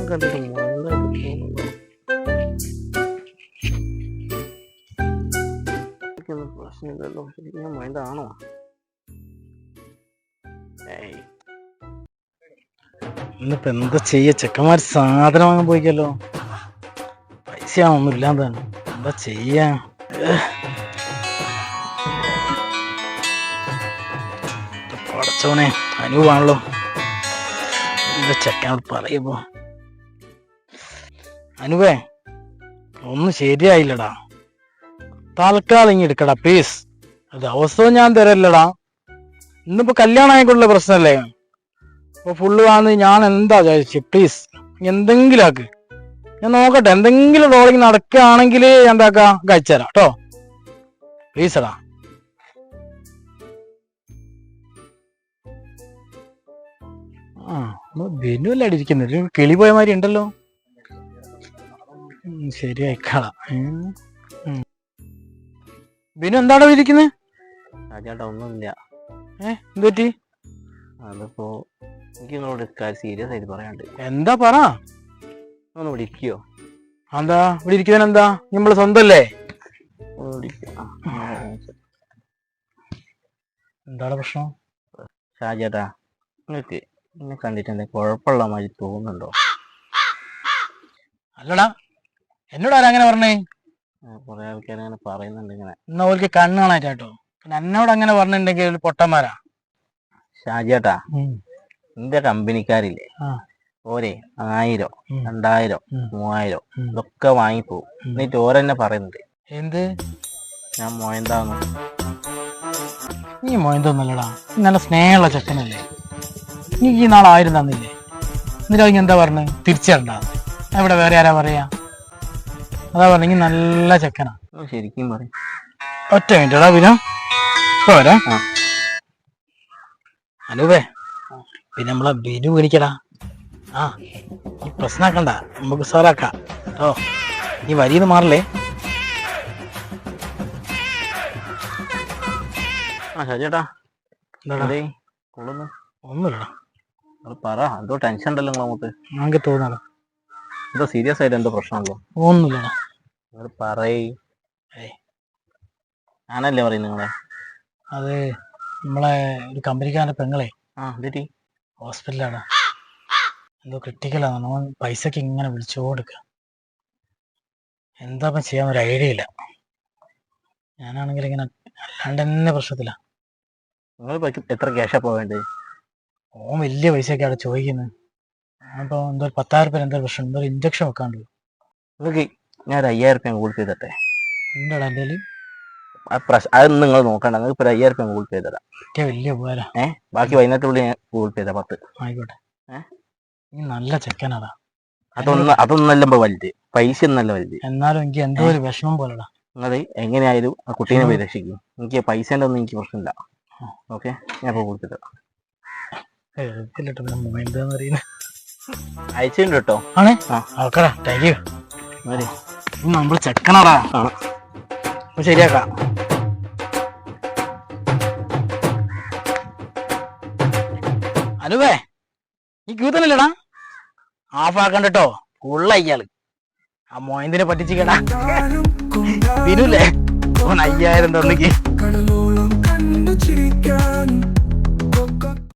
കണ്ടിട്ട് പ്രശ്നമില്ലല്ലോ. ശരിക്കും മൈൻഡാണോ? ഇന്നിപ്പോ എന്താ ചെയ്യ, ചെക്കന്മാർ സാധനം വാങ്ങാൻ പോയിക്കല്ലോ. പൈസ ഒന്നും ഇല്ലാതാണ്, എന്താ ചെയ്യാ? പടച്ചോനെ, അനുവാണല്ലോ. എന്താ ചെക്കനോട് പറയുമ്പോ, അനുവേ ഒന്നും ശരിയായില്ലടാ, തൽക്കാലം ഇങ്ങ് എടുക്കടാ പ്ലീസ്. ദിവസവും ഞാൻ തരല്ലടാ. ഇന്നിപ്പോ കല്യാണം ആയിക്കൊണ്ടുള്ള പ്രശ്നമല്ലേ, അപ്പൊ ഫുള്ള് വാങ്ങി ഞാൻ എന്താ വിചാരിച്ചു. പ്ലീസ് എന്തെങ്കിലും ആക്ക്, ഞാൻ നോക്കട്ടെ. എന്തെങ്കിലും റോളിങ് നടക്കുകയാണെങ്കിൽ എന്താക്കാ കഴിച്ചുതരാം കേട്ടോ, പ്ലീസടാ. ബിനു അല്ലേ ഇരിക്കുന്നത്, ഒരു കിളി പോയ മാതിരി ഉണ്ടല്ലോ. ശരിയായിക്കാളാ. ബിനു എന്താണോ ഇരിക്കുന്നത്? ചേട്ടാ ഒന്നുമില്ല. എന്ത് പറ്റി? അതിപ്പോ എനിക്ക് നിങ്ങളോട് സീരിയസ് ആയിട്ട് പറയാണ്ട്. എന്താ പറ. ഒന്ന് വിളിക്കോ? എന്താ ഇവിടെ ഇരിക്കുന്നതിന് എന്താ, നമ്മള് സ്വന്തല്ലേ? എന്താണ് പ്രശ്നം? ഷാജേട്ടാ, നിങ്ങൾക്ക് എന്നെ കണ്ടിട്ട് എന്താ കുഴപ്പമുള്ള മാതിരി തോന്നുന്നുണ്ടോ? അല്ലടാ, എന്നോട് ആരാ അങ്ങനെ പറഞ്ഞേ? കുറെ ആൾക്കാർ അങ്ങനെ പറയുന്നുണ്ട് ഇങ്ങനെ. എന്നാ ഓർക്ക് കണ്ണ് കാണാറ്റോ. പിന്നെ എന്നോട് അങ്ങനെ പറഞ്ഞിട്ടുണ്ടെങ്കിൽ ഒരു പൊട്ടന്മാരാ. ഷാജേട്ടാ, എന്റെ കമ്പനിക്കാരില്ലേ, ഓരേ 1000, 2000, 3000 ഇതൊക്കെ വാങ്ങിപ്പോവും. എന്നിട്ട് ഓരെന്നെ പറയുന്നുണ്ട് എന്ത്, ഞാൻ മോയന്താന്ന്. നീ മോയന്തൊന്നല്ലടാ, നല്ല സ്നേഹമുള്ള ചെക്കനല്ലേ. നീ ഈ നാളെ 1000 തന്നില്ലേ, എന്നിട്ട് അതിന് എന്താ പറഞ്ഞ് തിരിച്ചണ്ട? എവിടെ വേറെ ആരാ പറയാ? അതാ പറഞ്ഞെങ്കിൽ നല്ല ചെക്കനാ. ശരിക്കും പറയും. ഒറ്റ മിനിറ്റടാ ബിനു, പോരാ. അനൂപേ, പിന്നെ നമ്മളെ ബിനു വിളിക്കടാ. ഈ പ്രശ്നമാക്കണ്ട, നമുക്ക് സോലാക്കാം കേട്ടോ. നീ വരിന്ന് മാറില്ലേ? ഷാജേട്ടാ, ഒന്നുമില്ലടാ. പറ, എന്തോ ടെൻഷൻ ഉണ്ടല്ലോ നമുക്ക്. നമുക്ക് തോന്നണം എന്തോ സീരിയസ് ആയിട്ട് എന്തോ പ്രശ്നമല്ലോ. ഒന്നുമില്ലടാ, നിങ്ങൾ പറയ്. ഞാനല്ലേ പറയും നിങ്ങളെ. അത് നമ്മളെ ഒരു കമ്പനിക്കാരൻ്റെ പെങ്ങളെ എന്നിട്ട് ഹോസ്പിറ്റലാണ്, എന്തോ ക്രിട്ടിക്കലാണ്. നമ്മൾ പൈസക്ക് ഇങ്ങനെ വിളിച്ചുകൊടുക്കുക. എന്താ ചെയ്യാൻ ഒരു ഐഡിയ ഇല്ല. ഞാനാണെങ്കിൽ ഇങ്ങനെ അല്ലാണ്ട് തന്നെ പ്രശ്നത്തില്ല. നിങ്ങൾ എത്ര ക്യാഷാ പോവേണ്ടത്? ഓൻ വലിയ പൈസയൊക്കെ അവിടെ ചോദിക്കുന്നത്. അപ്പോൾ എന്തോ 10,000 രൂപ എന്തോ പ്രശ്നം, എന്തോ ഇഞ്ചക്ഷൻ വെക്കാണ്ട്. നിങ്ങൾക്ക് ഞാൻ ഒരു 5000 രൂപ ഗൂഗിൾ പേ തട്ടെ. എന്താടാ എൻ്റെ കയ്യിൽ? അതൊന്നും നിങ്ങൾ നോക്കണ്ട, നിങ്ങൾക്ക് ഇപ്പോൾ 5000 രൂപ ഗൂഗിൾ പേ തരാം. വലിയ ഉപകാരം. ബാക്കി വൈകുന്നേരത്തുള്ളിൽ ഞാൻ ഗൂഗിൾ പേ തരാം. 10 ആയിക്കോട്ടെ. നീ നല്ല ചെക്കനാടാ. അതൊന്നല്ല വലുത്, പൈസ ഒന്നല്ല വലുത്. എന്നാലും എനിക്ക് എന്തോ ഒരു വിഷമം പോലെടാ. നിങ്ങൾ എങ്ങനെയായാലും ആ കുട്ടീനെ പോയി രക്ഷിക്കും. എനിക്ക് പൈസേൻ്റെ ഒന്നും എനിക്ക് പ്രശ്നമില്ല. ഓക്കെ, ഞാൻ ഇപ്പോൾ ഗൂഗിൾ പേ തരാം. അയച്ചിട്ടുണ്ട് കേട്ടോ. ആണേ, ഓക്കെടാ, താങ്ക് യു. നമ്മൾ ചെക്കനാടാ, ശരിയാക്കാം. അനുവേ, ഈ ക്യൂത്തനല്ലേടാ, ആഫാക്കണ്ടോ ഉള്ള ഇയാള്. ആ മോയന്തിനെ പറ്റിച്ചിക്കടാ. ബിനുല്ലേ, 5000 തന്നിക്ക്.